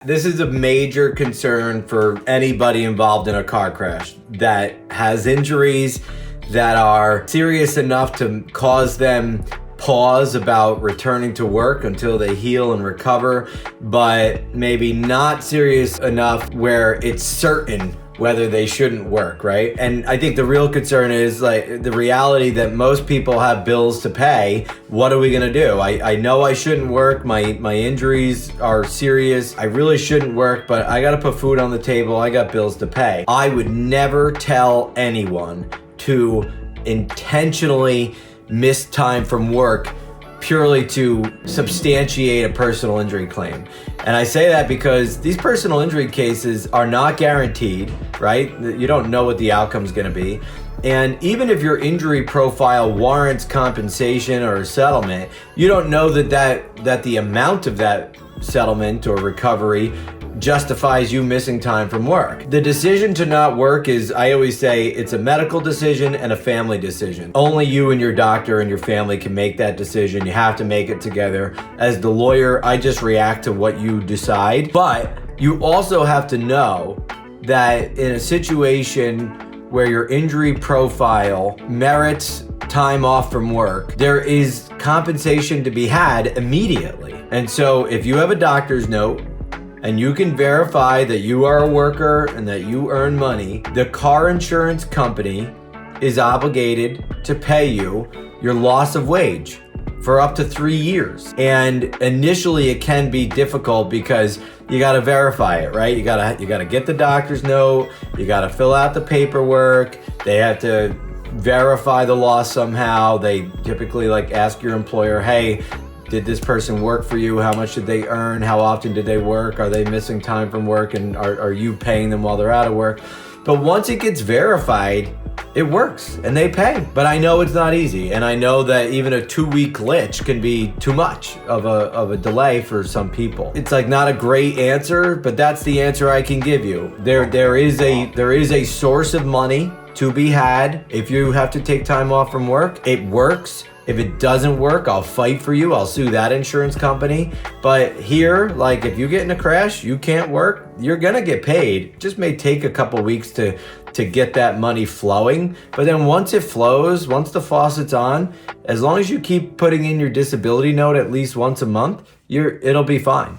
This is a major concern for anybody involved in a car crash that has injuries that are serious enough to cause them pause about returning to work until they heal and recover, but maybe not serious enough where it's certain whether they shouldn't work, right? And I think the real concern is like the reality that most people have bills to pay. What are we gonna do? I know I shouldn't work. My injuries are serious. I really shouldn't work, but I gotta put food on the table. I got bills to pay. I would never tell anyone to intentionally miss time from work purely to substantiate a personal injury claim. And I say that because these personal injury cases are not guaranteed, right? You don't know what the outcome is going to be. And even if your injury profile warrants compensation or a settlement, you don't know that the amount of that settlement or recovery justifies you missing time from work. The decision to not work is, I always say, it's a medical decision and a family decision. Only you and your doctor and your family can make that decision. You have to make it together. As the lawyer, I just react to what you decide. But you also have to know that in a situation where your injury profile merits time off from work, there is compensation to be had immediately. And so if you have a doctor's note, and you can verify that you are a worker and that you earn money, the car insurance company is obligated to pay you your loss of wage for up to 3 years. And initially it can be difficult because you gotta verify it, right? You gotta get the doctor's note, you gotta fill out the paperwork, they have to verify the loss somehow. They typically ask your employer, hey, did this person work for you? How much did they earn? How often did they work? Are they missing time from work? And are you paying them while they're out of work? But once it gets verified, it works and they pay. But I know it's not easy. And I know that even a 2-week glitch can be too much of a delay for some people. It's not a great answer, but that's the answer I can give you. There is a source of money to be had if you have to take time off from work. It works. If it doesn't work, I'll fight for you. I'll sue that insurance company. But here, if you get in a crash, you can't work, you're gonna get paid. It just may take a couple weeks to get that money flowing. But then once it flows, once the faucet's on, as long as you keep putting in your disability note at least once a month, it'll be fine.